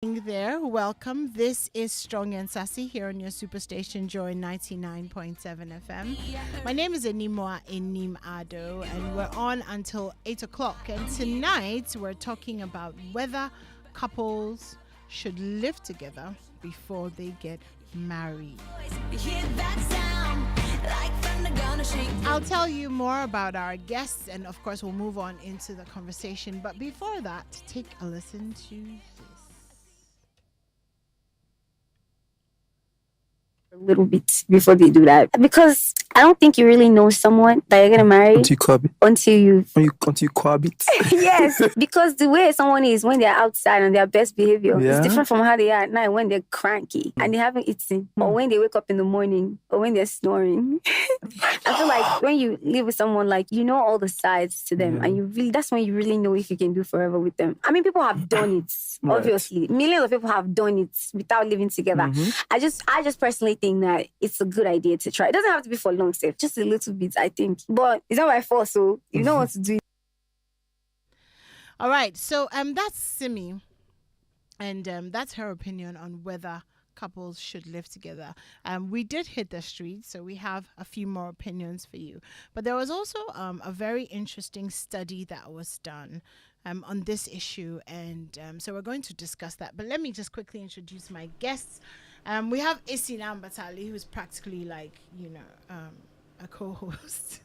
There, welcome. This is Strong and Sassy here on your superstation Joy 99.7 FM. My name is Animwaa Anim-Addo and we're on until 8 o'clock. And tonight we're talking about whether couples should live together before they get married. I'll tell you more about our guests and of course we'll move on into the conversation. But before that, take a listen to this. A little bit before they do that, because I don't think you really know someone that you're gonna marry until you cohabit. Until you cohabit. Yes, because the way someone is when they're outside and their best behavior is Yeah. different from how they are at night when they're cranky and they haven't eaten, or when they wake up in the morning, or when they're snoring. I feel like when you live with someone, like, you know all the sides to them, and that's when you really know if you can do forever with them. I mean, people have done it. Right. Obviously, millions of people have done it without living together. I just personally think that it's a good idea to try. It doesn't have to be for long, safe, just a little bit, I think. But it's not my fault, so you know what to do. All right, so that's Simi, and that's her opinion on whether couples should live together. We did hit the street, so we have a few more opinions for you. But there was also a very interesting study that was done on this issue, and so we're going to discuss that. But let me just quickly introduce my guests. We have Isinam Batali, who's practically like, a co-host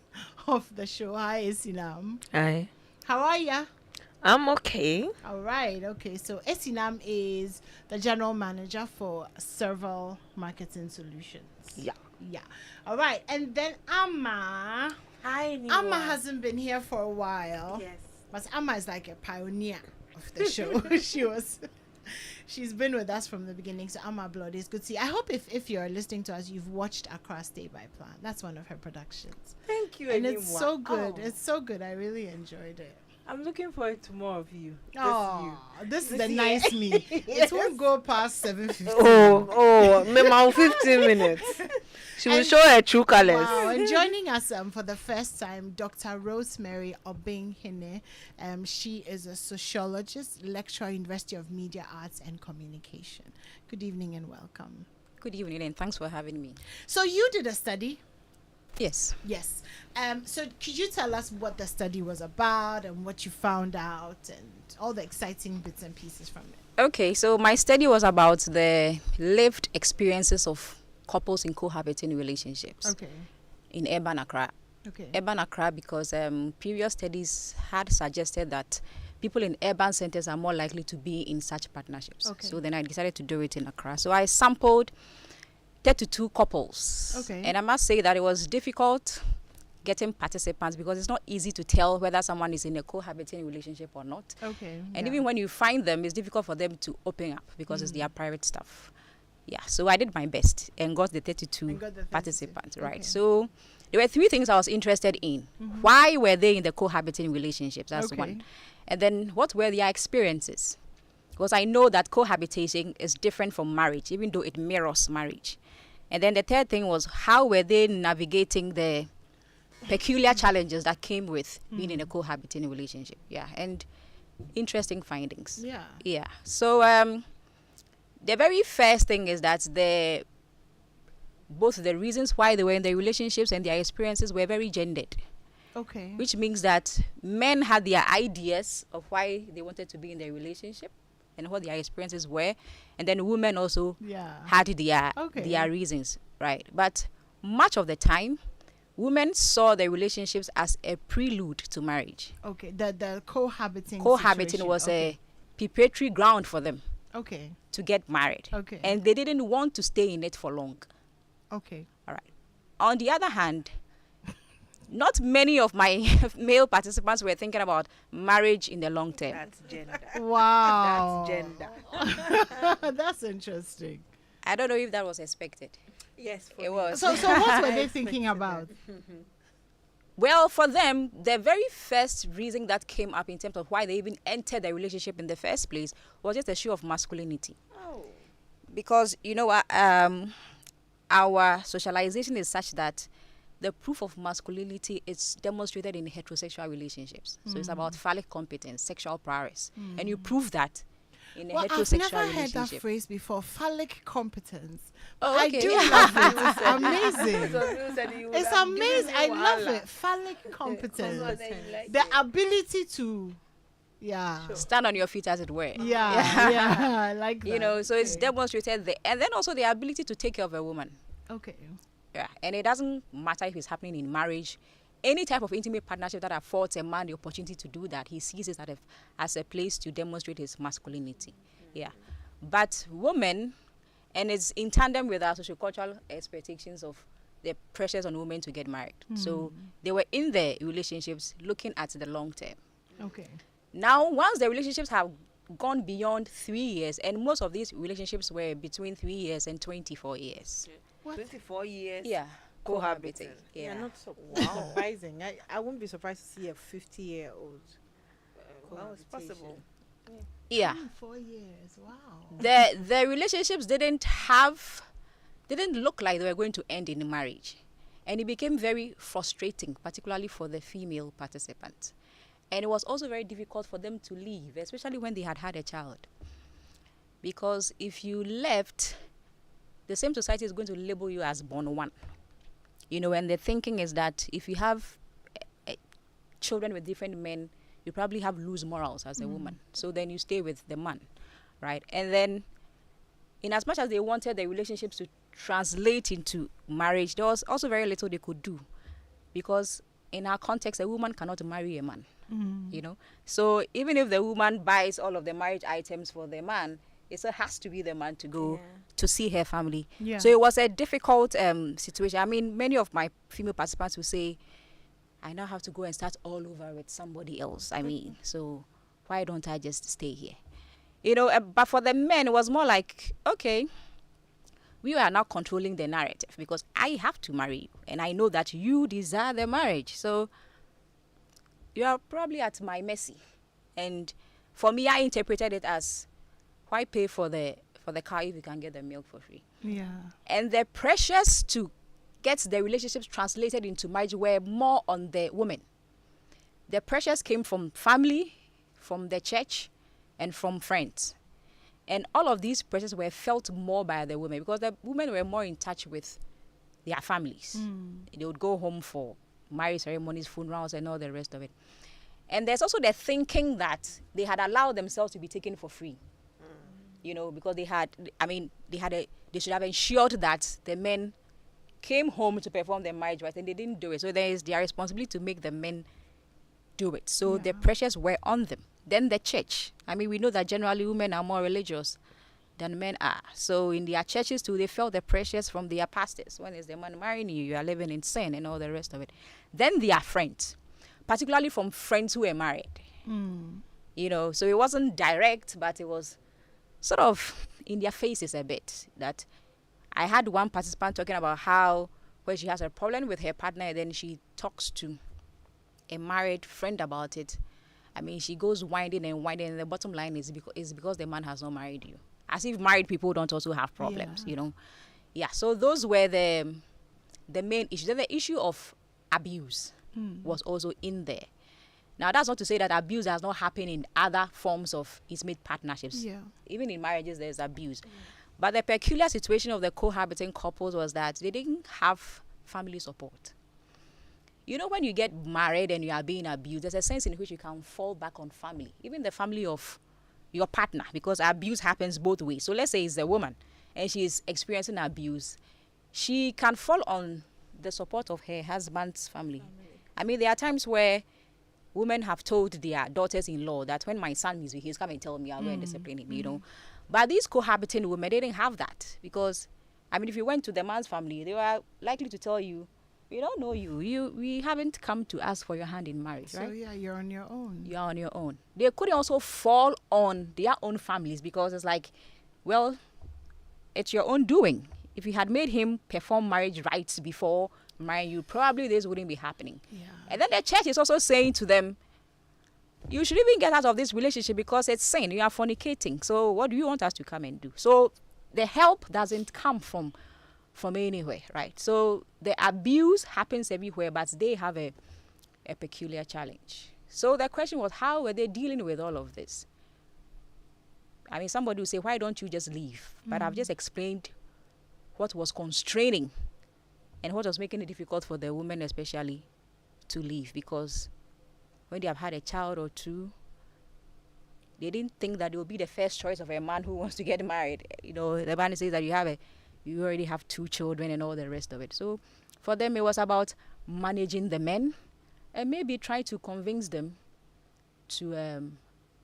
of the show. Hi, Isinam. Hi. How are ya? I'm okay. All right. Okay. So Isinam is the general manager for Serval Marketing Solutions. Yeah. Yeah. All right. And then Amma. Hi, Amma hasn't been here for a while. Yes. But Amma is like a pioneer of the show. She's been with us from the beginning. So Amma Blood is good to see. I hope if you're listening to us, you've watched Accra Stay by Plan. That's one of her productions. Thank you, And it's so good. Oh, It's so good. I really enjoyed it. I'm looking forward to more of you. Oh, this is the year. nice me. It won't go past 7:15. Memo, 15 minutes. She will And- show her true colors. Wow, and joining us for the first time, Dr. Rosemary Obinghene. She is a sociologist, lecturer, University of Media Arts and Communication. Good evening and welcome. Good evening and thanks for having me. So you did a study? Yes. Yes. So could you tell us what the study was about and what you found out and all the exciting bits and pieces from it? Okay, so my study was about the lived experiences of couples in cohabiting relationships Okay. in urban Accra. Okay. Urban Accra because previous studies had suggested that people in urban centers are more likely to be in such partnerships. Okay. So then I decided to do it in Accra. So I sampled 32 couples. Okay. And I must say that it was difficult getting participants because it's not easy to tell whether someone is in a cohabiting relationship or not. Okay. And yeah. even when you find them, it's difficult for them to open up because it's their private stuff. Yeah, so I did my best and got the 32 And got the 32. participants, right? Okay. So there were three things I was interested in. Why were they in the cohabiting relationships? That's Okay. one. And then what were their experiences? Because I know that cohabitating is different from marriage, even though it mirrors marriage. And then the third thing was how were they navigating the peculiar challenges that came with being in a cohabiting relationship? Yeah, and interesting findings. Yeah. Yeah. So the very first thing is that both the reasons why they were in the relationships and their experiences were very gendered, Okay. which means that men had their ideas of why they wanted to be in their relationship and what their experiences were, and then women also Yeah. had their reasons, right? But much of the time, women saw their relationships as a prelude to marriage. Okay. The cohabiting. Cohabiting situation. was Okay. a preparatory ground for them Okay. to get married. Okay. And they didn't want to stay in it for long. Okay. All right. On the other hand, not many of my male participants were thinking about marriage in the long term. That's gender. Wow. That's gender. That's interesting. I don't know if that was expected. Yes, It was. So what were I they thinking expected about? Well, for them, the very first reason that came up in terms of why they even entered the relationship in the first place was just a show of masculinity. Oh. Because, our socialization is such that the proof of masculinity is demonstrated in heterosexual relationships. So it's about phallic competence, sexual prowess. And you prove that in a Well, I've heterosexual never heard that relationship. phrase before, phallic competence. Oh, I okay. do love it. It's amazing. It's amazing. I love it. Phallic competence. The ability to, yeah. Stand on your feet, as it were. Yeah, I like that. You know, so it's Okay. demonstrated there. And then also the ability to take care of a woman. Okay. Yeah. And it doesn't matter if it's happening in marriage. Any type of intimate partnership that affords a man the opportunity to do that, he sees it as a place to demonstrate his masculinity. Yeah. But women, and it's in tandem with our sociocultural expectations of the pressures on women to get married. So they were in their relationships looking at the long term. Okay. Now, once the relationships have gone beyond 3 years, and most of these relationships were between 3 years and 24 years. What? 24 years. Yeah. Cohabiting. Yeah. Not so surprising. I wouldn't be surprised to see a 50-year-old. Well, it's possible. Yeah. 4 years. Wow. The relationships didn't look like they were going to end in marriage, and it became very frustrating, particularly for the female participants. And it was also very difficult for them to leave, especially when they had a child, because if you left, the same society is going to label you as born one. You know, and the thinking is that if you have children with different men, you probably have loose morals as a woman. So then you stay with the man, right? And then, in as much as they wanted the relationships to translate into marriage, there was also very little they could do, because in our context, a woman cannot marry a man. You know, so even if the woman buys all of the marriage items for the man, it still has to be the man to go to see her family. Yeah. So it was a difficult situation. I mean, many of my female participants will say, I now have to go and start all over with somebody else. I mean, so why don't I just stay here? You know, but for the men, it was more like, okay, we are now controlling the narrative, because I have to marry you, and I know that you desire the marriage. So you are probably at my mercy. And for me, I interpreted it as, why pay for the car if you can get the milk for free? Yeah. And the pressures to get the relationships translated into marriage were more on the women. The pressures came from family, from the church, and from friends. And all of these pressures were felt more by the women, because the women were more in touch with their families. They would go home for marriage ceremonies, funerals, and all the rest of it. And there's also the thinking that they had allowed themselves to be taken for free. You know, because they should have ensured that the men came home to perform their marriage rites, and they didn't do it. So there is their responsibility to make the men do it. So the pressures were on them. Then the church. I mean, we know that generally women are more religious than men are. So in their churches too, they felt the pressures from their pastors. When is the man marrying you? You are living in sin and all the rest of it. Then their friends, particularly from friends who were married. You know, so it wasn't direct, but it was sort of in their faces a bit. That I had one participant talking about how when she has a problem with her partner, then she talks to a married friend about it. I mean, she goes winding and winding, and the bottom line is because the man has not married you. As if married people don't also have problems, you know. Yeah, so those were the main issues. Then the issue of abuse was also in there. Now, that's not to say that abuse does not happen in other forms of intimate partnerships. Yeah. Even in marriages, there's abuse. But the peculiar situation of the cohabiting couples was that they didn't have family support. You know, when you get married and you are being abused, there's a sense in which you can fall back on family, even the family of your partner, because abuse happens both ways. So let's say it's a woman and she is experiencing abuse. She can fall on the support of her husband's family. I mean, there are times where women have told their daughters-in-law that when my son misbehaves, come and tell me, I'll go and discipline him, you know. But these cohabiting women, they didn't have that, because, I mean, if you went to the man's family, they were likely to tell you, we don't know you. We haven't come to ask for your hand in marriage, right? So yeah, you're on your own. You're on your own. They couldn't also fall on their own families, because it's like, well, it's your own doing. If you had made him perform marriage rites before marrying you, probably this wouldn't be happening. Yeah. And then the church is also saying to them, you should even get out of this relationship because it's sin. You are fornicating. So what do you want us to come and do? So the help doesn't come from anywhere, right? So the abuse happens everywhere, but they have a peculiar challenge. So the question was, how were they dealing with all of this? I mean, somebody will say, why don't you just leave? But I've just explained what was constraining and what was making it difficult for the women especially to leave, because when they have had a child or two, they didn't think that they will be the first choice of a man who wants to get married. You know, the man says that you already have 2 children and all the rest of it. So for them, it was about managing the men and maybe try to convince them to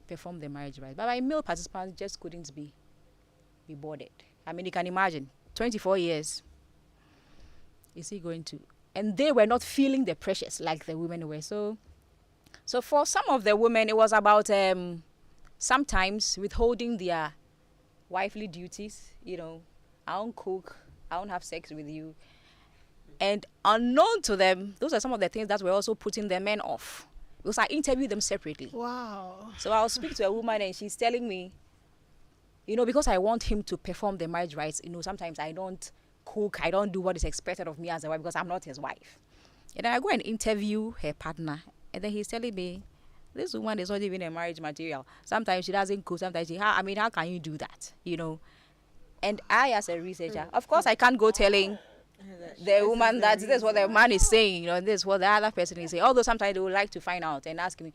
perform the marriage rites. But my male participants just couldn't be bothered. I mean, you can imagine, 24 years. Is he going to? And they were not feeling the pressures like the women were. So for some of the women, it was about sometimes withholding their wifely duties. You know, I won't cook, I won't have sex with you. And unknown to them, those are some of the things that were also putting the men off. Because I interviewed them separately. Wow. So I'll speak to a woman and she's telling me, you know, because I want him to perform the marriage rites, you know, sometimes I don't cook, I don't do what is expected of me as a wife because I'm not his wife. And then I go and interview her partner, and then he's telling me, this woman is not even a marriage material. Sometimes she doesn't cook, sometimes how can you do that, you know? And I, as a researcher, of course I can't go telling the woman that this is what the man is saying, you know, this is what the other person is saying. Although sometimes they would like to find out and ask me,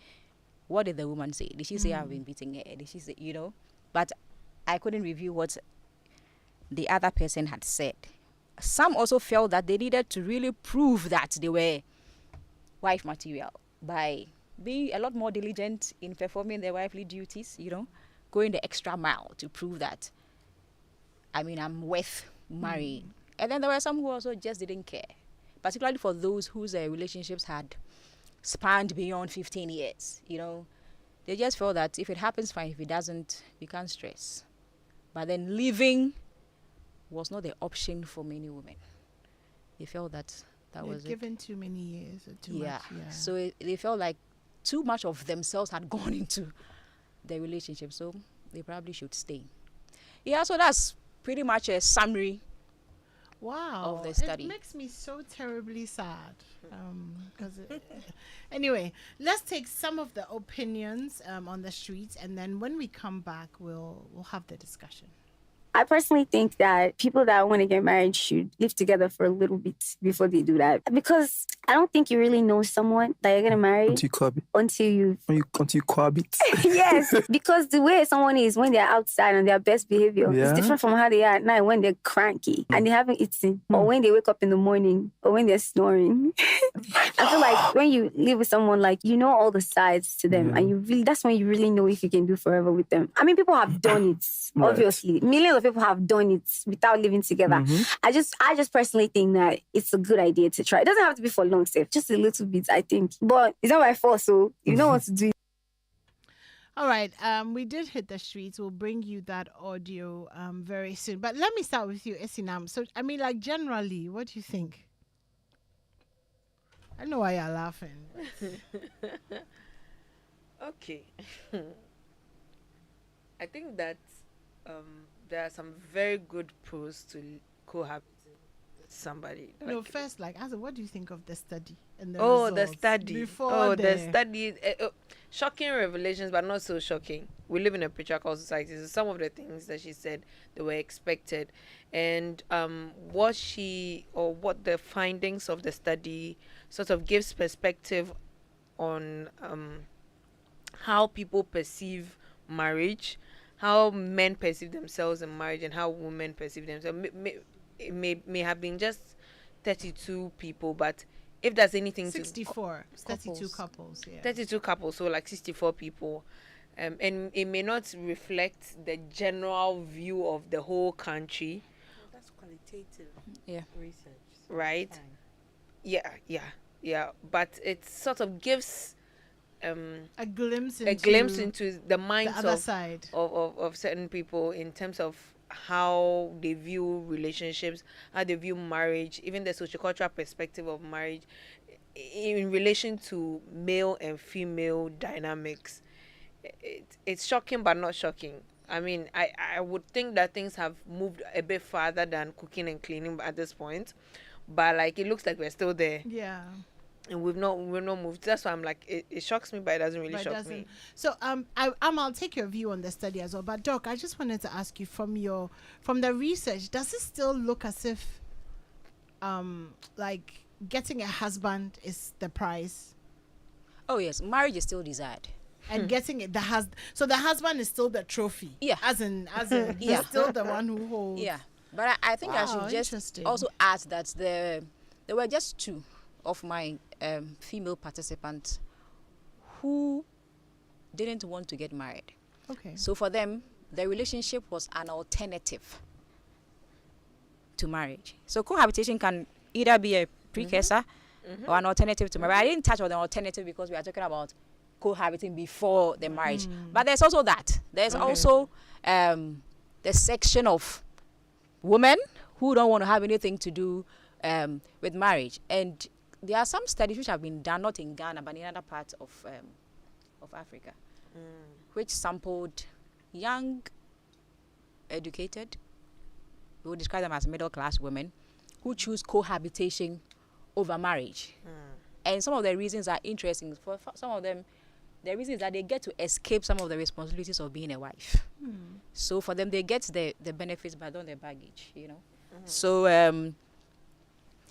what did the woman say? Did she say I've been beating her? Did she say, you know? But I couldn't review what the other person had said. Some also felt that they needed to really prove that they were wife material by being a lot more diligent in performing their wifely duties, you know, going the extra mile to prove that, I mean, I'm worth marrying. And then there were some who also just didn't care, particularly for those whose relationships had spanned beyond 15 years, you know. They just felt that if it happens, fine. If it doesn't, we can't stress. But then leaving was not the option for many women. They felt that was it. Given too many years or too Yeah. much. Yeah. So they felt like too much of themselves had gone into the relationship. So they probably should stay. Yeah, so that's pretty much a summary Wow. of the study. It makes me so terribly sad. Anyway, let's take some of the opinions on the streets, and then when we come back, we'll have the discussion. I personally think that people that want to get married should live together for a little bit before they do that. Because I don't think you really know someone that you're going to marry Until you cohabit. until you... Until you cohabit. Yes, because the way someone is when they're outside on their best behavior is different from how they are at night when they're cranky and they haven't eaten, or when they wake up in the morning, or when they're snoring. I feel like when you live with someone, like, you know all the sides to them, and that's when you really know if you can do forever with them. I mean, people have done it, obviously. Millions of people have done it without living together. I just personally think that it's a good idea to try. It doesn't have to be for long, safe, just a little bit, I think. But it's not my fault, so you know what to do. All right. We did hit the streets. We'll bring you that audio very soon. But let me start with you, Esinam. So, I mean, like, generally, what do you think? I know why you're laughing. Okay. I think that there are some very good pros to cohabiting with somebody. No, Like, first, like, Asa, what do you think of the study? And the the results study. before The study. Shocking revelations, but not so shocking. We live in a patriarchal society, so some of the things that she said, they were expected. And what the findings of the study sort of gives perspective on how people perceive marriage, how men perceive themselves in marriage, and how women perceive themselves. It may have been just 32 people, but if there's anything 64, 32 couples, yeah. 32 couples, so like 64 people. And it may not reflect the general view of the whole country. That's qualitative research. Right? Yeah. But it sort of gives a glimpse into the minds the other side of certain people in terms of how they view relationships, how they view marriage, even the sociocultural perspective of marriage in relation to male and female dynamics. It's shocking but not shocking. I mean, I would think that things have moved a bit farther than cooking and cleaning at this point, but like it looks like we're still there. Yeah. and we've not moved. That's why I'm like, it shocks me, but it doesn't really But it shock doesn't. me. So I'll take your view on the study as well. But Doc, I just wanted to ask you from the research, does it still look as if like getting a husband is the prize? Oh yes, marriage is still desired. And getting it, so the husband is still the trophy. Yeah. As in Yeah. he's still the one who holds. Yeah, but I think I Wow, should just interesting. also add that there were just two of my female participants who didn't want to get married. Okay. So for them, the relationship was an alternative to marriage. So cohabitation can either be a precursor or an alternative to marriage. I didn't touch on the alternative because we are talking about cohabiting before the marriage. But there's also that. There's also the section of women who don't want to have anything to do with marriage. And there are some studies which have been done, not in Ghana, but in other parts of Africa, which sampled young, educated, we would describe them as middle-class women, who choose cohabitation over marriage. And some of the reasons are interesting. For some of them, the reason is that they get to escape some of the responsibilities of being a wife. So for them, they get the benefits, but not the baggage, you know. So, and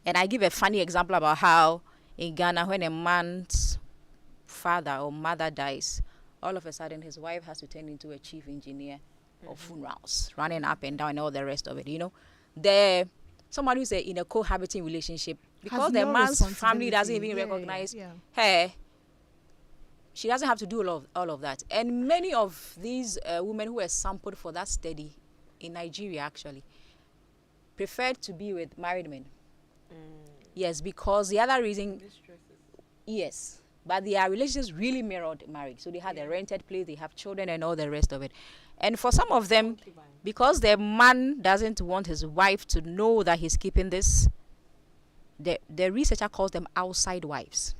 I give a funny example about how in Ghana, when a man's father or mother dies, all of a sudden his wife has to turn into a chief engineer of funerals, running up and down and all the rest of it, you know. Someone who's in a cohabiting relationship, because the no man's family doesn't responsibility. even recognize Yeah. her, she doesn't have to do all of that. And many of these women who were sampled for that study in Nigeria actually preferred to be with married men. Yes, because the other reason, yes, but their relationships really mirrored marriage. So they had a rented place, they have children and all the rest of it. And for some of them, because the man doesn't want his wife to know that he's keeping this, the researcher calls them outside wives.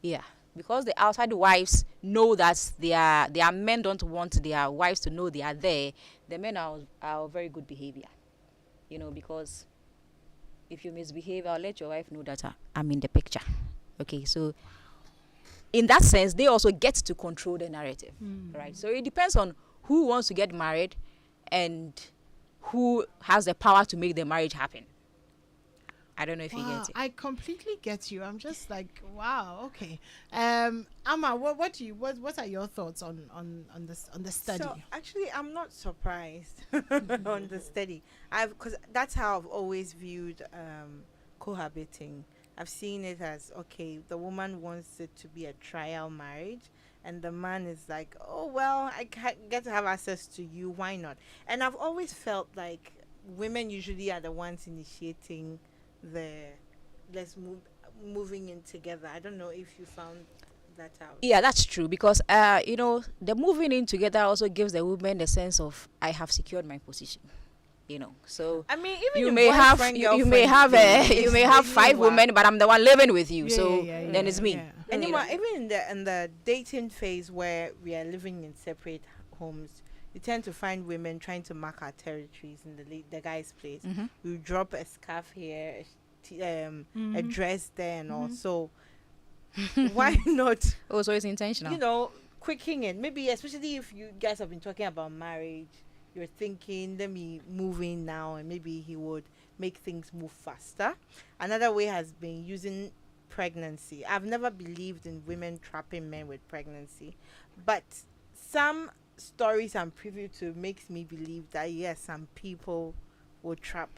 Yeah, because the outside wives know that their men don't want their wives to know they are there. The men are of very good behavior, you know, because if you misbehave, I'll let your wife know that I'm in the picture. Okay, so in that sense, they also get to control the narrative, right? So it depends on who wants to get married and who has the power to make the marriage happen. I don't know if you Wow, get it. I completely get you. I'm just like, wow, okay. Amma, what are your thoughts on the study? So actually, I'm not surprised on the study. Because that's how I've always viewed cohabiting. I've seen it as, okay, the woman wants it to be a trial marriage, and the man is like, oh well, I get to have access to you. Why not? And I've always felt like women usually are the ones initiating the moving in together. I don't know if you found that out. Yeah, that's true because you know, the moving in together also gives the woman the sense of I have secured my position. You know, so I mean, even you in may have boyfriend, you may girlfriend have thing, you may it's have really 5 work. women, but I'm the one living with you. Yeah, so yeah, then it's me. yeah. And You know. even in the dating phase where we are living in separate homes, you tend to find women trying to mark our territories in the guy's place. We drop a scarf here, a dress there, and all. So why not? Oh, so it's intentional. You know, quicking it. Maybe especially if you guys have been talking about marriage, you're thinking, let me move in now, and maybe he would make things move faster. Another way has been using pregnancy. I've never believed in women trapping men with pregnancy, but some stories I'm privy to makes me believe that yes, some people will trap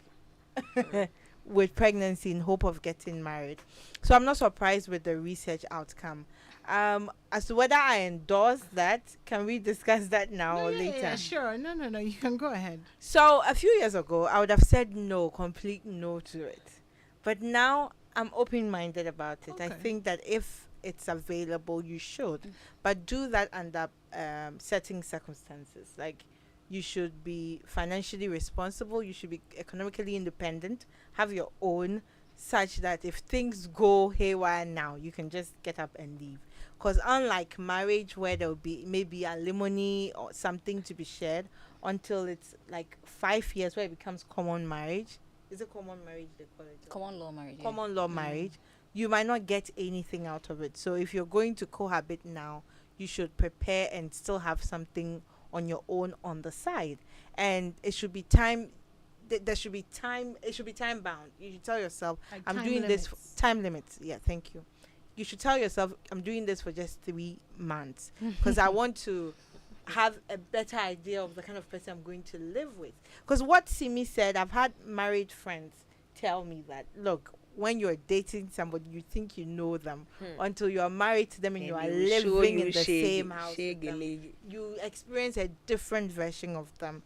with pregnancy in hope of getting married. So I'm not surprised with the research outcome. As to whether I endorse that, can we discuss that now No, or yeah, later? yeah, sure. No. You can go ahead. So a few years ago, I would have said no, complete no to it. But now I'm open-minded about it. I Okay. think that if it's available, you should, but do that under certain circumstances. Like, you should be financially responsible. You should be economically independent. Have your own, such that if things go haywire now, you can just get up and leave. Because unlike marriage, where there will be maybe alimony or something to be shared until it's like 5 years, where it becomes common marriage. Is it common marriage they call it? Common law marriage. Common law marriage. you might not get anything out of it. So if you're going to cohabit now, you should prepare and still have something on your own on the side. And it should be time. There should be time. It should be time bound. You should tell yourself, Like I'm time doing this. limits. Time limits. Yeah, thank you. You should tell yourself, I'm doing this for just 3 months because I want to have a better idea of the kind of person I'm going to live with. Because what Simi said, I've had married friends tell me that, look, when you're dating somebody, you think you know them until you are married to them and you are living in the same house with them. You experience a different version of them.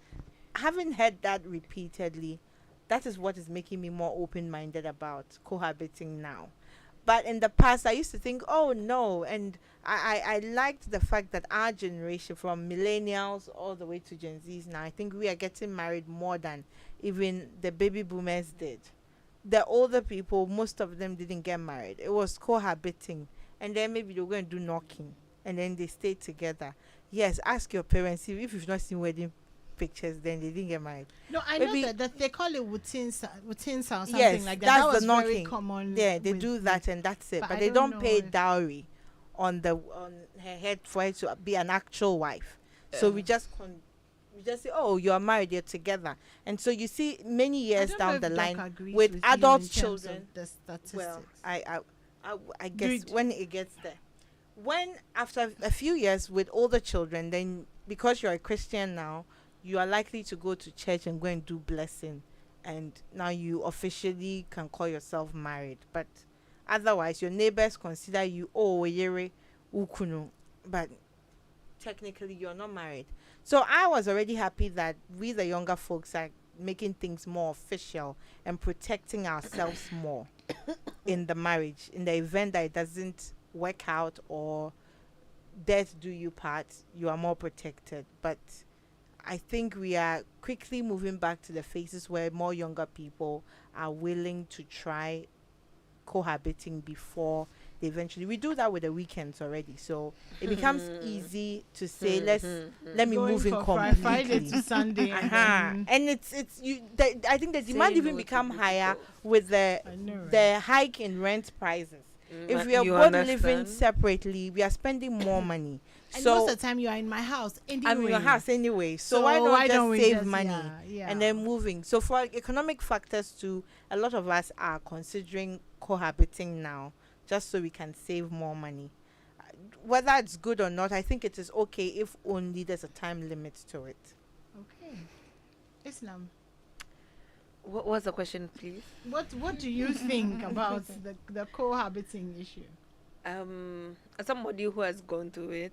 Having heard that repeatedly, that is what is making me more open-minded about cohabiting now. But in the past, I used to think, oh no, and I liked the fact that our generation, from millennials all the way to Gen Zs now, I think we are getting married more than even the baby boomers did. The older people, most of them didn't get married. It was cohabiting, and then maybe they were going to do knocking, and then they stayed together. Yes, ask your parents if you've not seen wedding pictures, then they didn't get married. No, I Maybe- know that they call it wutin or something Yes, like that. that's That was the very knocking. common. Yeah, they with- do that, and that's it. but But I they don't don't pay know. dowry on her head for her to be an actual wife. So we just say, oh, you are married, you're together, and so you see many I years don't know down if the Doc line agrees with you adult in terms of children. the statistics. Well, I guess Good. when it gets there, when after a few years with older children, then because you're a Christian now, you are likely to go to church and go and do blessing, and now you officially can call yourself married. But otherwise, your neighbors consider you oyere ukunu, but technically you're not married. So I was already happy that we, the younger folks, are making things more official and protecting ourselves more in the marriage, in the event that it doesn't work out or death do you part, you are more protected. But I think we are quickly moving back to the phases where more younger people are willing to try cohabiting before they eventually. We do that with the weekends already, so it becomes easy to say, let me Going move in for Friday completely. to Sunday. and then- And it's you. I think the demand Saying even no to become beautiful. higher with I know, right? the hike in rent prices. If we are You both living understand? separately, we are spending more money. And So most of the time you are in my house anyway. I'm in your house anyway. So, So why not don't just we save just- money yeah. and then moving? So for economic factors too, a lot of us are considering cohabiting now, just so we can save more money. Whether it's good or not, I think it is okay if only there's a time limit to it. Okay. Islam. What was the question, please? What do you think about the cohabiting issue? As somebody who has gone through it,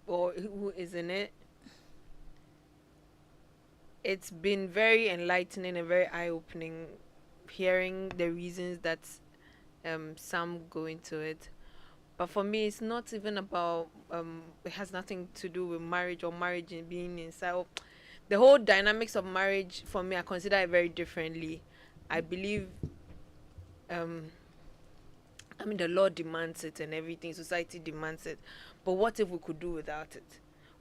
or who is in it, it's been very enlightening and very eye-opening hearing the reasons that some go into it. But for me, it's not even about it has nothing to do with marriage or marriage and being inside. The whole dynamics of marriage, for me, I consider it very differently. I believe the law demands it and everything, society demands it. But what if we could do without it?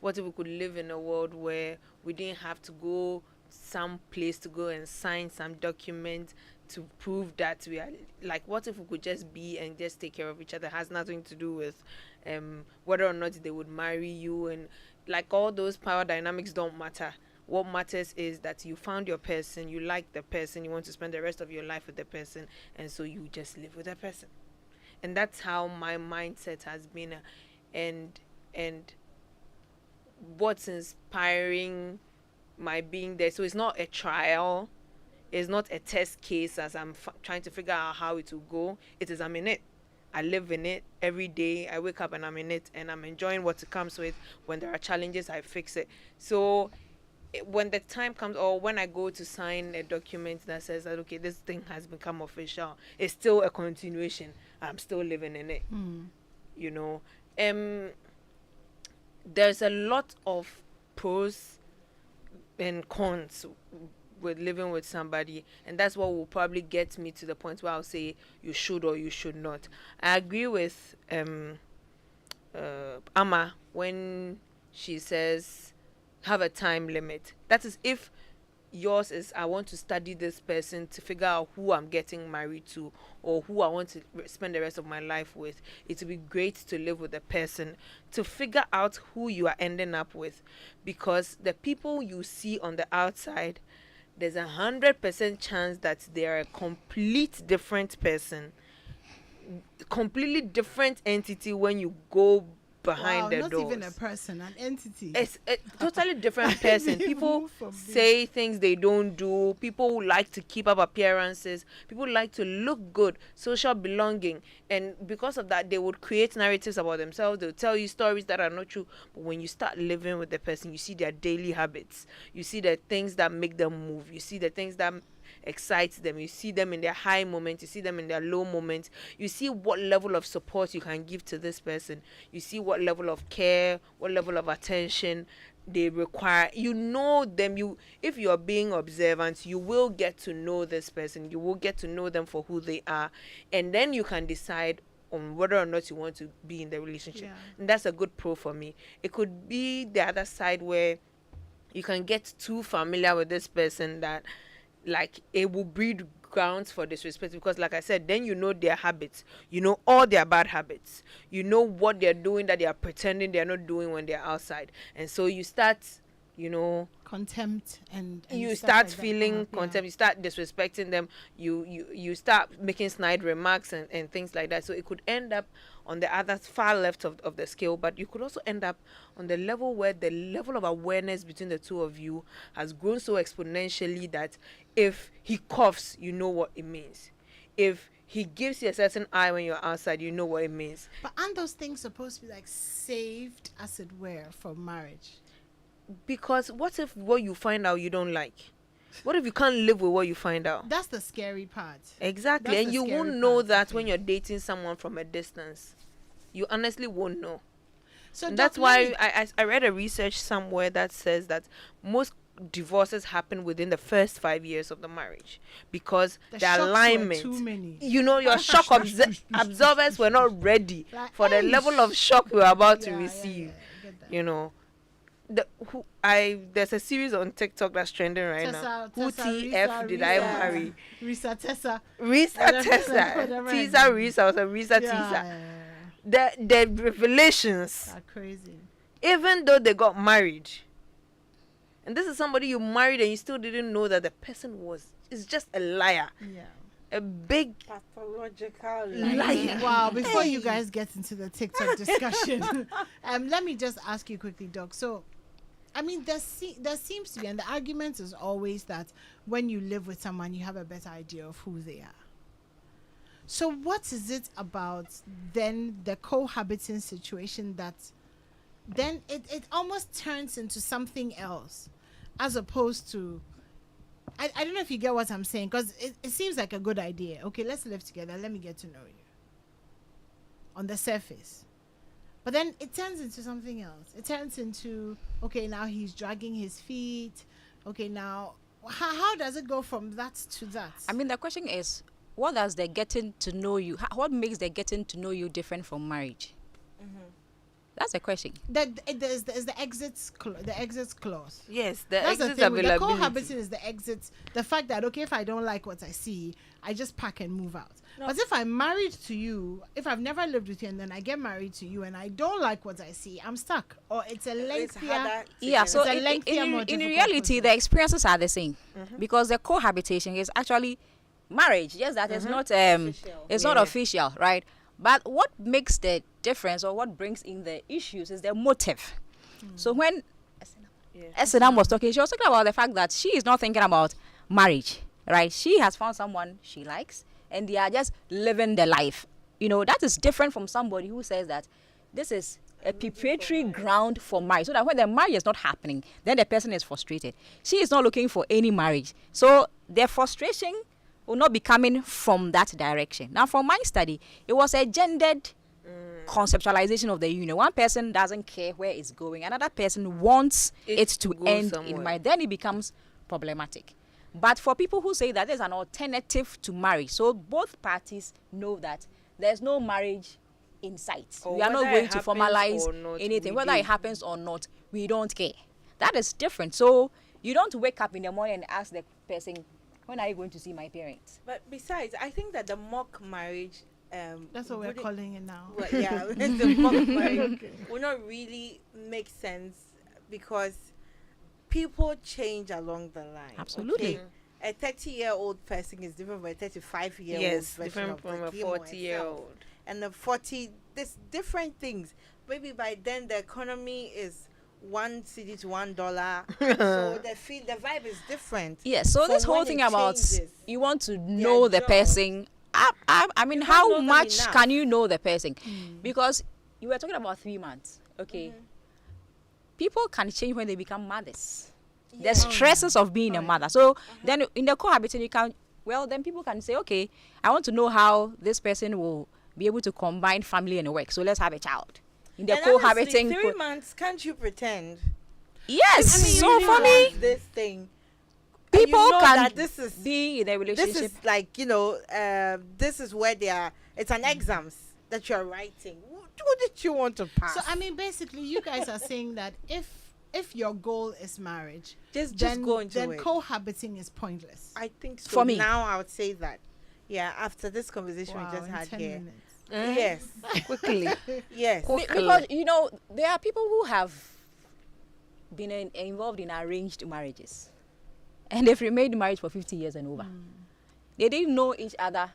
What if we could live in a world where we didn't have to go some place to go and sign some document to prove that we are, like, what if we could just be and just take care of each other? It has nothing to do with whether or not they would marry you, and like all those power dynamics don't matter. What matters is that you found your person, you like the person, you want to spend the rest of your life with the person, and so you just live with the person. And that's how my mindset has been, and what's inspiring my being there. So it's not a trial, it's not a test case as I'm trying to figure out how it will go. It is, I'm in it, I live in it every day. I wake up and I'm in it, and I'm enjoying what it comes with. When there are challenges, I fix it. So when the time comes, or when I go to sign a document that says that, okay, this thing has become official, it's still a continuation. I'm still living in it. You know, there's a lot of pros and cons with living with somebody, and that's what will probably get me to the point where I'll say you should or you should not. I agree with Amma when she says have a time limit. That is, if yours is I want to study this person to figure out who I'm getting married to or who I want to spend the rest of my life with. It would be great to live with the person to figure out who you are ending up with, because the people you see on the outside, there's 100% chance that they are a complete different person, completely different entity when you go behind Wow, the not doors. even a person, an entity. It's a totally different person. They've People moved from say things they don't do. People like to keep up appearances. People like to look good, social belonging. And because of that, they would create narratives about themselves. They'll tell you stories that are not true. But when you start living with the person, you see their daily habits. You see the things that make them move. You see the things that excites them. You see them in their high moments. You see them in their low moments. You see what level of support you can give to this person. You see what level of care, what level of attention they require. You know them. If you are being observant, you will get to know this person. You will get to know them for who they are, and then you can decide on whether or not you want to be in the relationship. Yeah. And that's a good pro for me. It could be the other side where you can get too familiar with this person that, like, it will breed grounds for disrespect, because like I said, then you know their habits, you know all their bad habits, you know what they're doing that they are pretending they're not doing when they're outside, and so you start, contempt and you stuff start like that feeling come up, yeah. contempt, you start disrespecting them, you start making snide remarks and things like that. So it could end up on the other far left of the scale, but you could also end up on the level where the level of awareness between the two of you has grown so exponentially that if he coughs, you know what it means. If he gives you a certain eye when you're outside, you know what it means. But aren't those things supposed to be like saved, as it were, for marriage? Because what if what you find out you don't like? What if you can't live with what you find out? That's the scary part. Exactly. That's And the you scary won't know part, that okay. when you're dating someone from a distance. You honestly won't know. So And Doc, that's why I read a research somewhere that says that most divorces happen within the first 5 years of the marriage, because the the shocks were alignment, too many. your shock absorbers were not ready Like, for the hey, level of shock we were about to Yeah, receive. I get that. There's a series on TikTok that's trending right now. Who TF did I marry? Risa Tessa. Risa Tessa. Whatever Teaser her name. Risa was a Risa Yeah, teaser. The revelations, are crazy. even though they got married, and this is somebody you married and you still didn't know that the person is just a liar, Yeah. a big Pathological liar. Wow, before you guys get into the TikTok discussion, let me just ask you quickly, Doc. So, I mean, there seems to be, and the argument is always that when you live with someone, you have a better idea of who they are. So, what is it about then the cohabiting situation that then it almost turns into something else, as opposed to, I don't know if you get what I'm saying, because it seems like a good idea. Okay, let's live together. Let me get to know you. On the surface. But then it turns into something else. It turns into, okay, now he's dragging his feet. Okay, now, how does it go from that to that? I mean, the question is, what does the getting to know you, what makes the getting to know you different from marriage? That's the question. There's the exits clause. Yes, the That's the exit thing. With the availability. cohabiting is the exit. The fact that, okay, if I don't like what I see, I just pack and move out. But if I'm married to you, if I've never lived with you and then I get married to you and I don't like what I see, I'm stuck. Or it's a lengthier. Yeah, so It's a lengthier, more in difficult reality, process. the experiences are the same, because the cohabitation is actually marriage. Yes, that is not it's not official, right? But what makes the difference, or what brings in the issues, is the motive. So when Esinam was talking, she was talking about the fact that she is not thinking about marriage, right? She has found someone she likes, and they are just living the life. That is different from somebody who says that this is a preparatory ground for marriage, so that when the marriage is not happening, then the person is frustrated. She is not looking for any marriage, so their frustration will not be coming from that direction. Now, from my study, it was a gendered conceptualization of the union. One person doesn't care where it's going, another person wants it to go end somewhere. in marriage. Then it becomes problematic. But for people who say that there's an alternative to marriage, so both parties know that there's no marriage in sight. Or We are not whether going it to happens formalize or not, anything. we Whether do. it happens or not, we don't care. That is different. So You don't wake up in the morning and ask the person, when are you going to see my parents? But besides, I think that the mock marriage, That's what we're wouldn't- calling it now. well, yeah, the mock marriage will not really make sense because people change along the line. Absolutely. Okay? A 30-year-old person is different from a 35-year-old. Yes, version different of from the a game or 40-year-old. And the 40, there's different things. Maybe by then the economy is $1 to $1, so the vibe is different. Yeah, so For this whole when thing it about changes, you want to know the job. person. I mean, You can't know how them much enough. can you know the person? Because you were talking about 3 months. Okay. People can change when they become mothers. Yeah. The stresses of being a mother. So then in the cohabiting, you can, well, then people can say, okay, I want to know how this person will be able to combine family and work. So let's have a child. In the And honestly, cohabiting. 3 months, can't you pretend? Yes. I mean, you so really for me, want this thing, and people you know can that this is be in a this relationship. is like, you know, this is where they are. It's an exams that you're writing. Who did you want to pass? So I mean, basically, you guys are saying that if your goal is marriage, just then, go into then it. cohabiting is pointless. I think so. For me. Now I would say that. Yeah, after this conversation Wow, we just in had 10 here. minutes. Yes. Quickly. Yes. Because you know there are people who have been involved in arranged marriages, and they've remained married for 50 years and over. They didn't know each other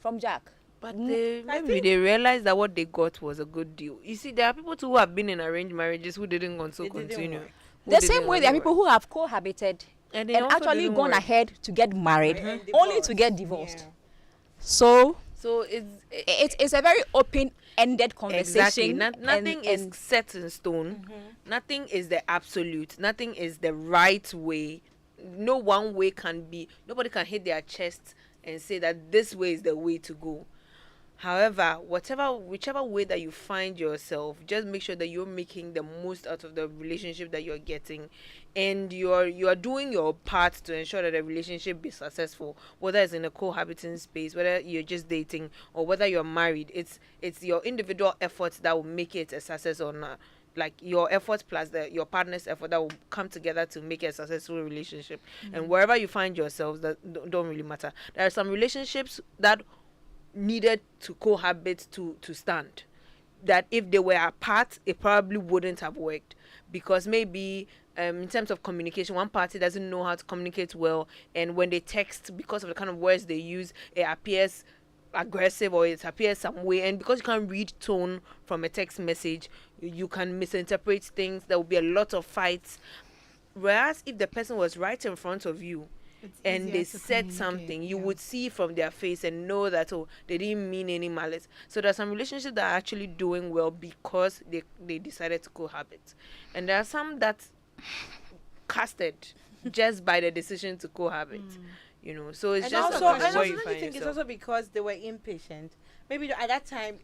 from Jack. But I maybe think- they realized that what they got was a good deal. You see, there are people too who have been in arranged marriages who didn't also It didn't continue. work. The same way there are people who have cohabited and and actually gone ahead to get married, And only to divorced. get divorced. Yeah. So So it's a very open-ended conversation. exactly. Nothing and- is and set in stone. Nothing is the absolute. Nothing is the right way. No one way can be. Nobody can hit their chest and say that this way is the way to go. However, whichever way that you find yourself, just make sure that you're making the most out of the relationship that you're getting, and you're doing your part to ensure that the relationship be successful. Whether it's in a cohabiting space, whether you're just dating, or whether you're married, it's your individual efforts that will make it a success or not. Like your efforts plus your partner's effort that will come together to make it a successful relationship. And wherever you find yourselves, that don't really matter. There are some relationships that needed to cohabit to stand, that if they were apart it probably wouldn't have worked, because maybe in terms of communication, one party doesn't know how to communicate well, and when they text, because of the kind of words they use, it appears aggressive or it appears some way, and because you can't read tone from a text message, you can misinterpret things. There will be a lot of fights. Whereas if the person was right in front of you It's and easier they to said communicate, something, you yeah. would see from their face and know that, oh, they didn't mean any malice. So there's some relationships that are actually doing well because they decided to cohabit, and there are some that casted just by the decision to cohabit. You know, so it's And just also, about and where also you don't you find think it's yourself. also because they were impatient? Maybe at that time,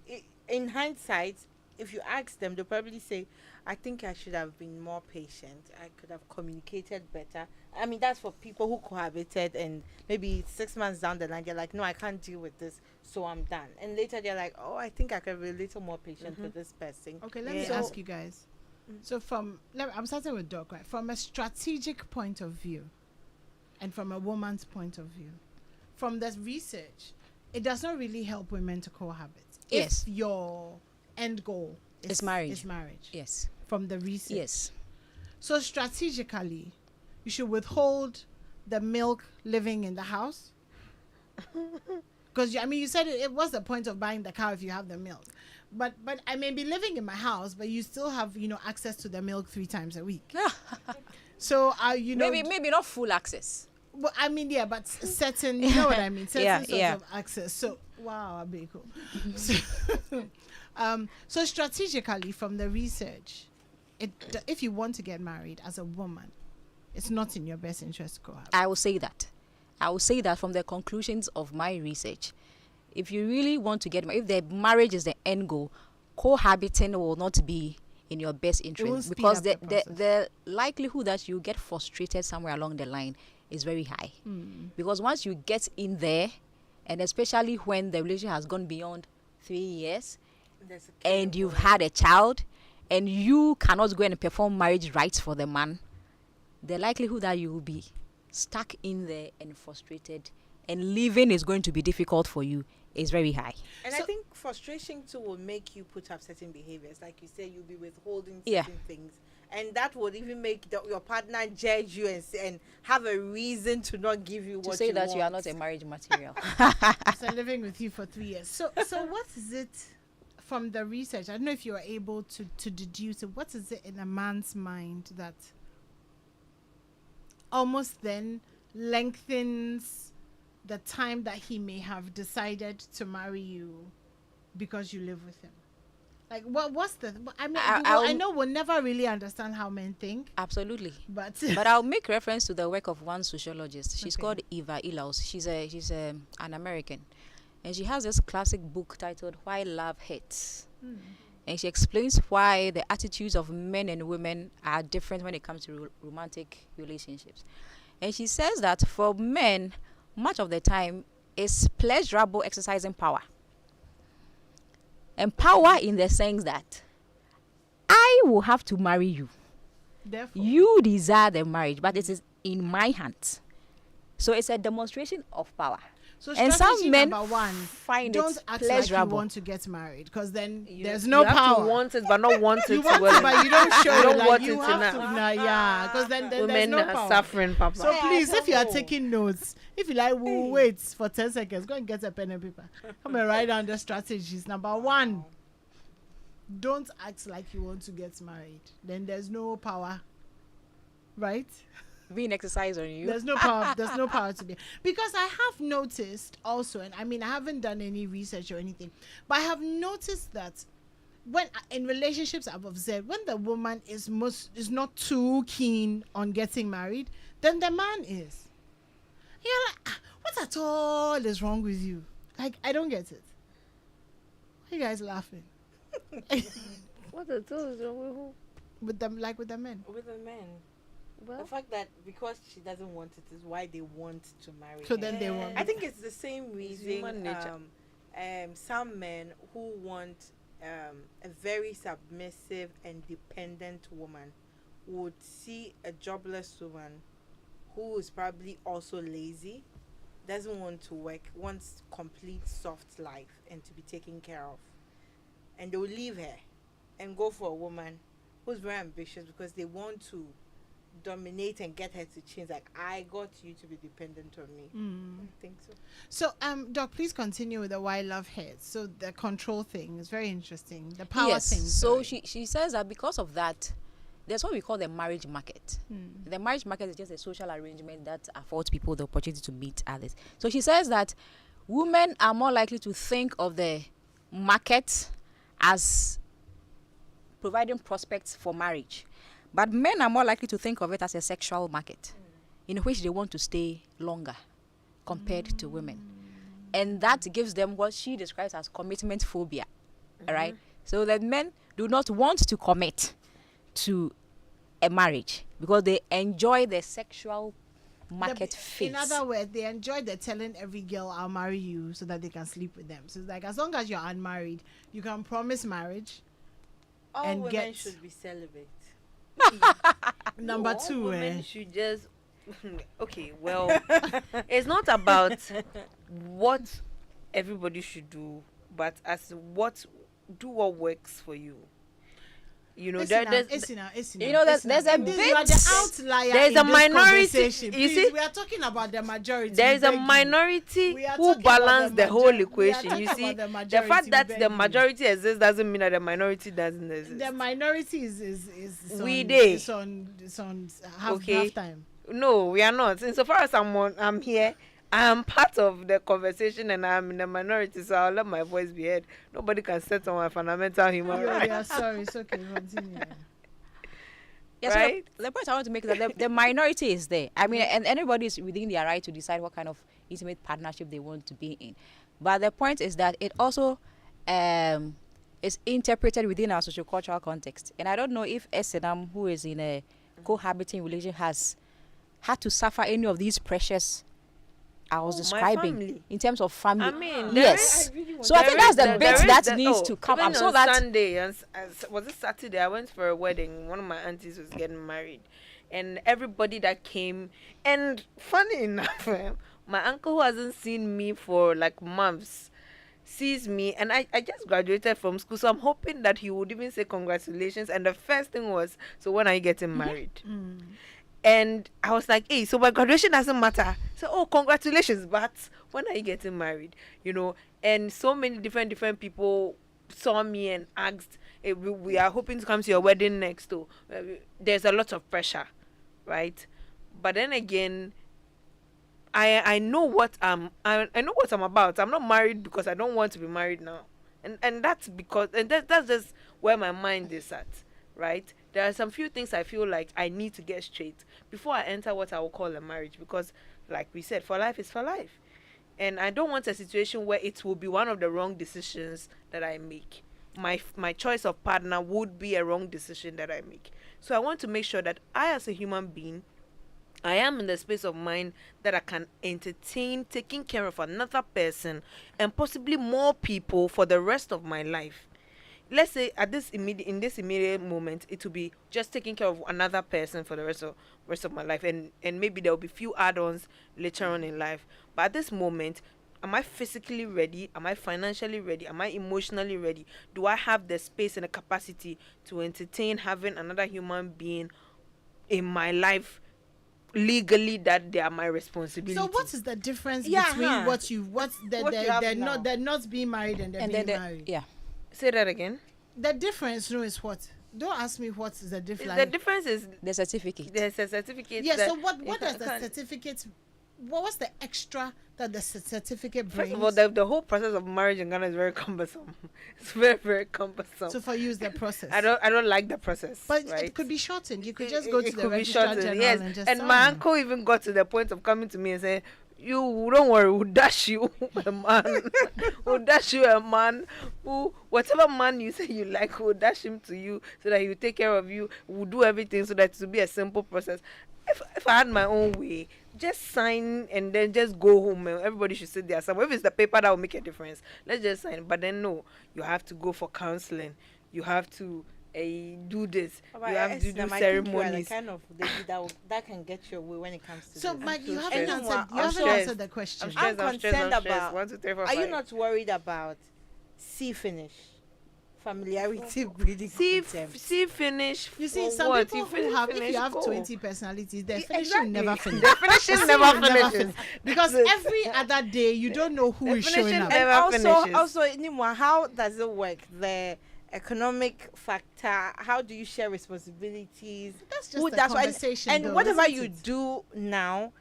in hindsight, if you ask them, they'll probably say, I think I should have been more patient. I could have communicated better. I mean, that's for people who cohabited and maybe 6 months down the line, they're like, no, I can't deal with this, so I'm done. And later they're like, oh, I think I could be a little more patient with this person. Okay, let me So- ask you guys. So I'm starting with Doc, right? From a strategic point of view, and from a woman's point of view, from the research, it does not really help women to cohabit. Yes. If your end goal Is marriage. Is marriage. yes, From the research. yes. So strategically, you should withhold the milk living in the house. Because I mean, you said it was the point of buying the cow if you have the milk, but I may be living in my house, but you still have access to the milk 3 times a week. So Maybe not full access. well, I mean, yeah, but certain, you know what I mean, certain Yeah, sorts yeah. of access. So wow, I'll be cool. So strategically, from the research, if you want to get married as a woman, it's not in your best interest to cohabit. I will say that. I will say that from the conclusions of my research. If you really want to get married, if the marriage is the end goal, cohabiting will not be in your best won't interest, speed because up the, the the, process. the likelihood that you get frustrated somewhere along the line is very high. Because once you get in there, and especially when the relationship has gone beyond 3 years, There's a and killing you've point. had a child, and you cannot go and perform marriage rites for the man, the likelihood that you will be stuck in there and frustrated and living is going to be difficult for you is very high. And I think frustration too will make you put up certain behaviors. Like you said, you'll be withholding certain things. And that would even make your partner judge you and have a reason to not give you what you want. To say that you are not a marriage material. So living with you for 3 years. So what is it from the research? I don't know if you are able to deduce it. What is it in a man's mind that almost then lengthens the time that he may have decided to marry you because you live with him? Like, what's the... I mean, I know we'll never really understand how men think. Absolutely. But I'll make reference to the work of one sociologist. She's called Eva Ilaus. She's an American. And she has this classic book titled Why Love Hurts. And she explains why the attitudes of men and women are different when it comes to romantic relationships. And she says that for men, much of the time is pleasurable exercising power. And power in the sense that I will have to marry you. therefore, You desire the marriage, but it is in my hands. So it's a demonstration of power. so and strategy some men number one, find don't it act like you pleasurable. want to get married, because then You- there's no you have power. to want it, but not want it You want well. it, but you don't show You don't it. Like, want you it have enough. to, yeah, because then there's Women no are power. suffering, Papa. So please, if you are know. taking notes, if you like, we'll wait for 10 seconds. Go and get a pen and paper. Come and write down the strategies. Number one, don't act like you want to get married. Then there's no power, right? Being exercised on you. There's no power. There's no power to be. Because I have noticed also, and I mean, I haven't done any research or anything, but I have noticed that when in relationships I've observed, when the woman is not too keen on getting married, then the man is. You're like, what at all is wrong with you? Like, I don't get it. Why are you guys laughing? What the hell is wrong with who? With them, like with the men. With the men. Well, The fact that because she doesn't want it is why they want to marry So her. then they want. I think it's the same reason human nature. some men who want a very submissive and dependent woman would see a jobless woman who is probably also lazy, doesn't want to work, wants complete soft life and to be taken care of. And they'll leave her and go for a woman who's very ambitious because they want to dominate and get her to change. Like, I got you to be dependent on me. I think so. So, Doc, please continue with the why love hurts. So the control thing is very interesting. The power Yes. thing. So sorry. she says that because of that, there's what we call the marriage market. The marriage market is just a social arrangement that affords people the opportunity to meet others. So she says that women are more likely to think of the market as providing prospects for marriage, but men are more likely to think of it as a sexual market in which they want to stay longer compared to women. And that gives them what she describes as commitment phobia. All right? So that men do not want to commit to a marriage because they enjoy the sexual market phase. In other words, they enjoy the telling every girl, I'll marry you, so that they can sleep with them. So it's like, as long as you're unmarried, you can promise marriage. All And women get- should be celibate. Number all two, women should just okay. Well, it's not about what everybody should do, but as what works for you. You know, there's You know, there's a You bit- are the outlier. there's in a this minority- conversation. you Please, see, we are talking about the majority. there is we a beg you. minority We are who talking about balance the whole we are equation. talking You about see, the the majority, fact we that beg the you. majority exists doesn't mean that the minority doesn't exist. The minority is We on, dey. it's on half, Okay. half time. No, we are not. Insofar as I'm here, I'm part of the conversation and I'm in the minority, so I'll let my voice be heard. Nobody can set on my fundamental human We rights. are sorry. It's okay. Continue. Yes, Right? so the point I want to make is that the minority is there. I mean, and anybody is within their right to decide what kind of intimate partnership they want to be in. But the point is that it also is interpreted within our sociocultural context. And I don't know if Esenam, who is in a cohabiting relation, has had to suffer any of these pressures I was Oh, my describing family. in terms of family. I mean, yes. I really want So I There think that's is- the there- bit there that is needs to come even up so on that Sunday, was it Saturday? I went for a wedding. One of my aunties was getting married, and everybody that came. And funny enough, my uncle who hasn't seen me for like months sees me, and I just graduated from school, so I'm hoping that he would even say congratulations. And the first thing was, so when are you getting married? And I was like, hey, so my graduation doesn't matter. So, oh, congratulations, but when are you getting married? You know, and so many different people saw me and asked, hey, we are hoping to come to your wedding next. So there's a lot of pressure, right? But then again, I know what I know what I'm about. I'm not married because I don't want to be married now, and that's because, and that's just where my mind is at, right? There are some few things I feel like I need to get straight before I enter what I will call a marriage, because, like we said, for life is for life, and I don't want a situation where it will be one of the wrong decisions that I make. My choice of partner would be a wrong decision that I make. So I want to make sure that I, as a human being, I am in the space of mind that I can entertain taking care of another person and possibly more people for the rest of my life. Let's say at this immediate moment, it will be just taking care of another person for the rest of my life, and maybe there will be few add-ons later on in life. But at this moment, am I physically ready? Am I financially ready? Am I emotionally ready? Do I have the space and the capacity to entertain having another human being in my life legally, that they are my responsibility? So what is the difference Yeah, between huh. what you have now. they're not being married and they're And being then married? yeah. Say that again. The difference, no, is what? Don't ask me what is the difference. The difference is The certificate. there's a certificate. Yeah. that So what you does the can't- certificate? What was the extra that the certificate First brings? of all, the whole process of marriage in Ghana is very cumbersome. It's very cumbersome. So for you, is the process. I don't like the process. But right? it could be shortened. You could It- just go it to the could be registrar shortened, general yes. and just And sign. my uncle even got to the point of coming to me and saying, "You don't worry, we'll dash you a man. We'll dash you a man who, whatever man you say you like, we'll dash him to you so that he will take care of you. We'll do everything so that it will be a simple process." If I had my own way, just sign and then just go home, and everybody should sit there somewhere. If it's the paper that will make a difference, let's just sign. But then no, you have to go for counseling. You have to do this. You have to do The ceremonies. kind of lady that can get your way when it comes to So, this. Mike, you so haven't stressed. answered. You I'm haven't stressed. answered the question. I'm stressed. I'm concerned I'm stressed. about- 1, 2, 3, 4, Are you 5. not worried about see finish, familiarity breeding See contempt? finish? You see, for some what? people finish, who have, finish, if you have go. 20 personalities, their Yeah, finishing exactly. never finish. The finishing Will never finish. finishes. Because The- every other day, you don't know who The is showing finishing up. never And finishes. also, Animwaa, how does it work? The economic factor. How do you share responsibilities? That's just Who a does what? conversation, And though, whatever isn't you it? do now,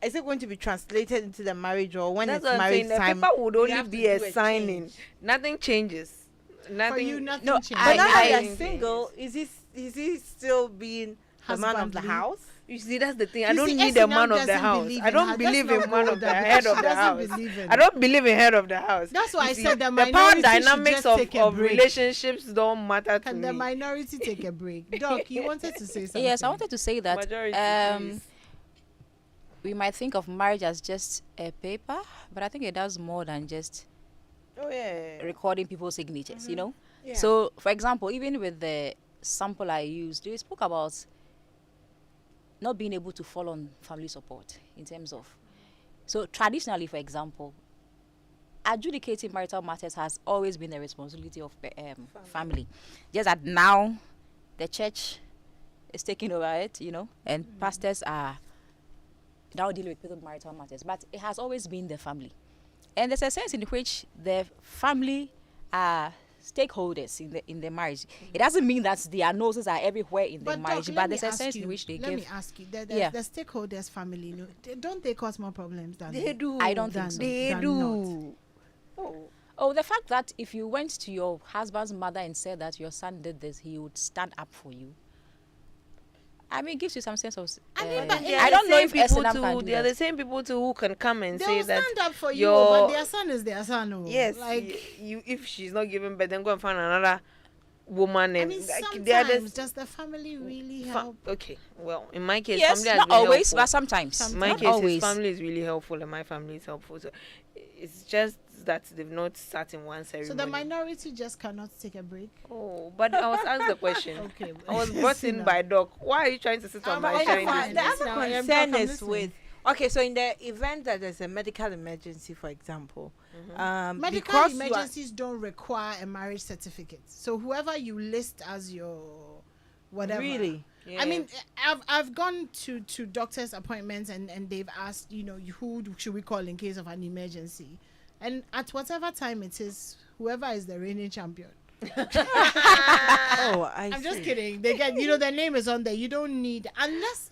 is it going to be translated into the marriage, or when That's it's what I'm marriage saying. The time? paper would you only have to be do a signing. change? Nothing changes. For Nothing. you, nothing No, changes. But I- now that I- they're single, is he still being the man of the Husbandly. house? You see, that's the thing. I You don't see, need a Essie man now of the doesn't house. believe I in don't her. believe Let's in not man go of the there head because of she the doesn't house. believe in I don't believe in head of the house. That's why You I see, said the the minority power should dynamics just of take a break. relationships don't matter to Can me. the minority take a break? Doc, you wanted to say something. Yes, I wanted to say that Majority, please. we might think of marriage as just a paper, but I think it does more than just Oh yeah. recording people's signatures, you know? Yeah. So, for example, even with the sample I used, they spoke about not being able to fall on family support in terms of. So, traditionally, for example, adjudicating marital matters has always been the responsibility of family. Just that now the church is taking over it, you know, and pastors are now dealing with people's marital matters. But it has always been the family. And there's a sense in which the family are stakeholders in the marriage. It doesn't mean that their noses are everywhere in the Doc, marriage, let but me there's a ask sense you- in which they Let give. me ask you, the Yeah. stakeholders family, don't they cause more problems than They do. I don't think than- so. They than do. not? Oh, the fact that if you went to your husband's mother and said that your son did this, he would stand up for you. I mean, it gives you some sense of. I mean, but They are I don't the know same if people SNM too. can do They are that. the same people too who can come and They say will that stand up for you, your- but their son is their son. Oh. yes, like you if she's not giving birth, then go and find another woman. And I mean, like, they are the sometimes does the family really help? okay, well, in my case, Yes, family has not been always, helpful. but sometimes. Sometimes. In my Not case, always. his family is really helpful and my family is helpful. So it's just that they've not sat in one ceremony. So the minority just cannot take a break. Oh, but I was asked the question. Okay. I was brought in by Doc. Why are you trying to sit on my okay, shine? fine. The Listen, other I am concern Doc, I'm is listening. with okay, so in the event that there's a medical emergency, for example, Medical because you are- emergencies don't require a marriage certificate. So whoever you list as your whatever. really. I mean, I've gone to doctor's appointments and they've asked, who should we call in case of an emergency? And at whatever time it is, whoever is the reigning champion. Oh, I'm just kidding. They get, their name is on there. You don't need, unless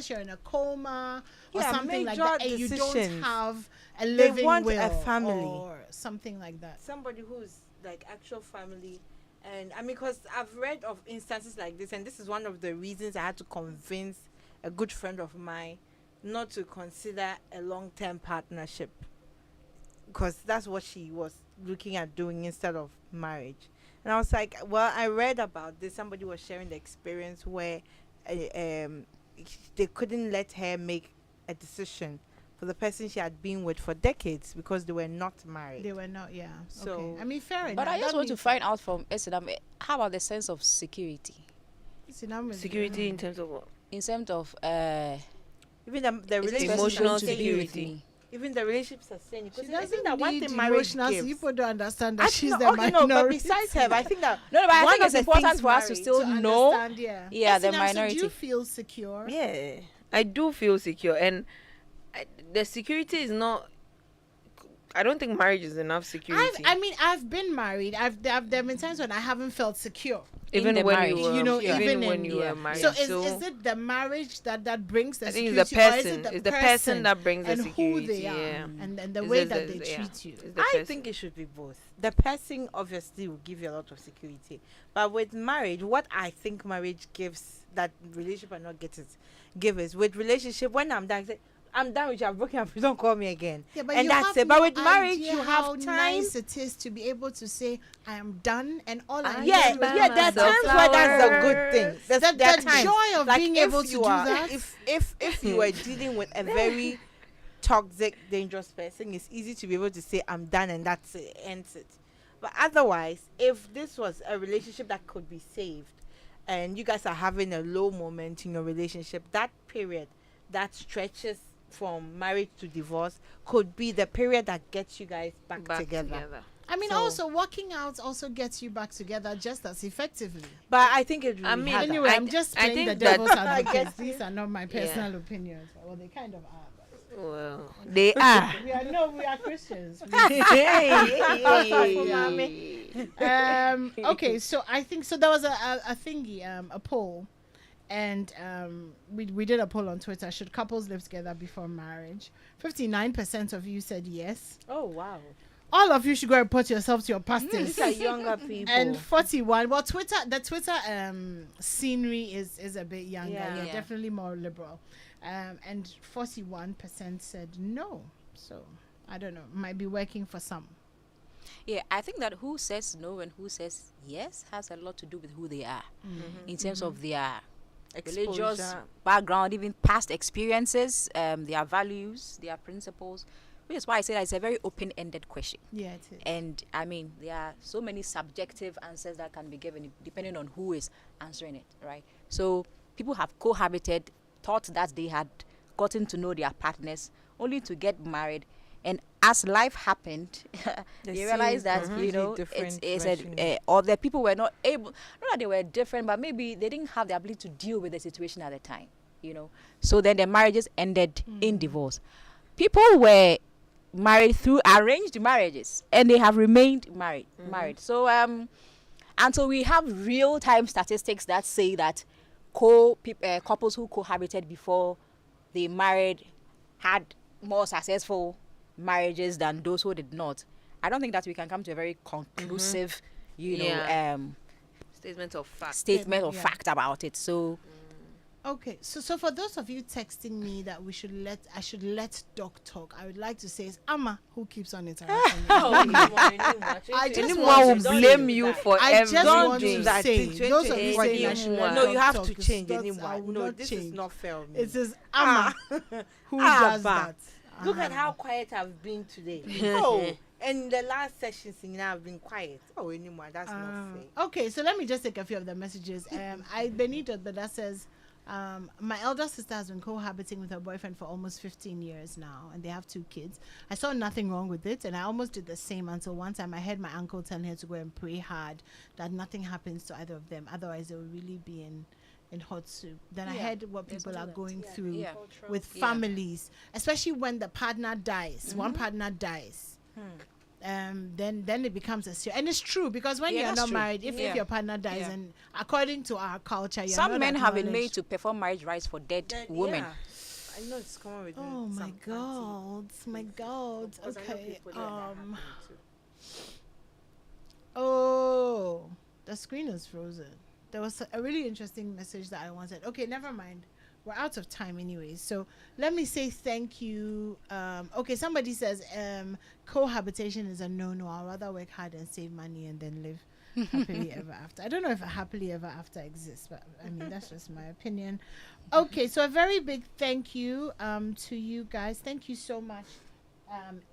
you're in a coma or Yeah, something like major that, and you don't decisions. have a They living want will a family. or something like that. Somebody who's like actual family. And I mean, because I've read of instances like this, and this is one of the reasons I had to convince a good friend of mine not to consider a long-term partnership, because that's what she was looking at doing instead of marriage. And I was like, well, I read about this. Somebody was sharing the experience where they couldn't let her make a decision for the person she had been with for decades because they were not married. They were not, yeah. So- Okay. I mean, fair enough. But I just That want to means- find out from Esinam, how about the sense of security? security in terms of what? In terms of Even the is this relationship person Emotional going to be with security. me? even the relationships are saying, She because I doesn't think that one need thing marriage emotional. gives. People don't understand that I she's think the that- okay, minority. no, but besides her, I think that No, but I one think of it's the important things for us to married- still to know. understand, yeah. Yeah, the Esinam, so minority. do you feel secure? Yeah, I do feel secure, and the security is not. I don't think marriage is enough security. I've been married. There have been times when I haven't felt secure. even the when marriage. you were, even when in- you yeah. were married. So is it the marriage that brings the I think security, it's the or is person. it It's the person that brings the and security. who they are, Yeah. and the It's way the- that they yeah. treat you? It's the I person. think it should be both. The person obviously will give you a lot of security, but with marriage, what I think marriage gives that relationship are not give is with relationship. When I'm done, I say, I'm done with you. I'm broken up. You don't call me again. Yeah, but and you that's have it. But no with marriage, idea you how have time. nice it is to be able to say, "I am done," and all I need Yeah, to do is yeah. put There are myself times where that's a flowers. good thing. There are The times, joy of like being if able to you do are- that. If you are dealing with a very toxic, dangerous person, it's easy to be able to say, "I'm done," and that's it, ends it. But otherwise, if this was a relationship that could be saved, and you guys are having a low moment in your relationship, that period that stretches from marriage to divorce could be the period that gets you guys back together. I mean, So- also working out also gets you back together just as effectively. But I think it. I mean, harder. Anyway, I- I'm just I playing the think that- devil's I advocate. guess These are not my personal opinions. Well, they kind of are. But Well, they are. we are Christians. Okay, so I think so. There was a thingy, a poll, and we did a poll on Twitter. Should couples live together before marriage? 59% of you said yes. Oh wow! All of you should go report yourself to your pastors. These are younger people. And 41. Well, the Twitter scenery is a bit younger. Yeah. Yeah, Yeah. definitely more liberal. And 41% said no. So I don't know. Might be working for some. Yeah, I think that who says no and who says yes has a lot to do with who they are in terms of their religious Exposure. background, even past experiences, their values, their principles. Which is why I say that it's a very open-ended question. Yeah, it is. And I mean, there are so many subjective answers that can be given depending on who is answering it, right? So people have cohabited, thought that they had gotten to know their partners, only to get married. And as life happened, They they see realized that, completely you know, different it's version. or the people were not able, not that they were different, but maybe they didn't have the ability to deal with the situation at the time, you know. So then the marriages ended in divorce. People were married through arranged marriages and they have remained married. So until we have real time statistics that say that couples who cohabited before they married had more successful marriages than those who did not, I don't think that we can come to a very conclusive Statement of fact. statement or Yeah. fact about it. So Okay, so for those of you texting me that I should let Doc talk, I would like to say it's Amma who keeps on interrupting me. I just Anyone want will to blame say you that. for I just everything. want to that say, thing. those of you saying I should let No, No, you Doc have talk, to it's change not- I anymore. will No, not this change. is not fair. on me. It is Amma who Ah, does bah. that. Look at how quiet I've been today. Oh, And the last session singing, I've been quiet. Oh, anymore. That's not fair. Okay, so let me just take a few of the messages. Benito, but that says, my elder sister has been cohabiting with her boyfriend for almost 15 years now, and they have 2 kids. I saw nothing wrong with it, and I almost did the same until one time I heard my uncle telling her to go and pray hard that nothing happens to either of them. Otherwise, they will really be in hot soup. Then I heard what people are going through with families, especially when the partner dies. One partner dies. Then it becomes a serious, and it's true because when you're not married, if your partner dies, and according to our culture, you're some not men have been made acknowledged. to perform marriage rites for dead women. Yeah. I know it's common with Oh my some God! Because I know Okay. people that happen to. Oh, the screen is frozen. There was a really interesting message that I wanted. Okay, never mind. We're out of time anyways. So let me say thank you. Okay, somebody says cohabitation is a no-no. I'd rather work hard and save money and then live happily ever after. I don't know if a happily ever after exists, but I mean that's just my opinion. Okay, so a very big thank you to you guys. Thank you so much.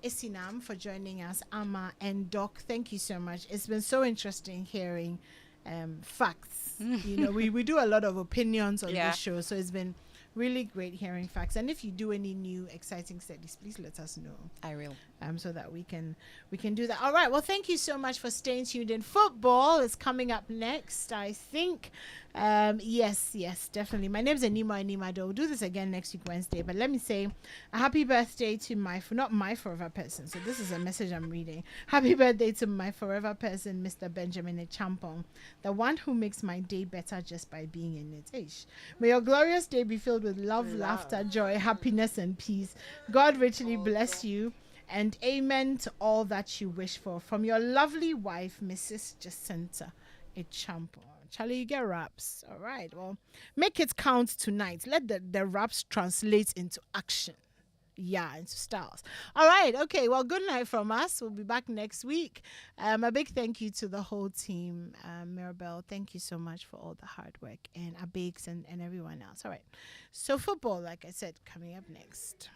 Isinam for joining us, Ama and Doc. Thank you so much. It's been so interesting hearing facts. You know, we do a lot of opinions on this show, so it's been really great hearing facts. And if you do any new exciting studies, please let us know. I will. So that we can do that. All right. Well, thank you so much for staying tuned in. Football is coming up next, I think. Yes, definitely. My name is Animwaa Anim-Addo. We'll do this again next week, Wednesday. But let me say a happy birthday to not my forever person. So this is a message I'm reading. Happy birthday to my forever person, Mr. Benjamin Echampong, the one who makes my day better just by being in it. Ish. May your glorious day be filled with love, laughter, joy, happiness, and peace. God richly bless you. And amen to all that you wish for. From your lovely wife, Mrs. Jacinta Echampong. Charlie, you get raps. All right. Well, make it count tonight. Let the raps translate into action. Yeah, into styles. All right. Okay. Well, good night from us. We'll be back next week. A big thank you to the whole team. Mirabelle, thank you so much for all the hard work. And Abex and everyone else. All right. So football, like I said, coming up next.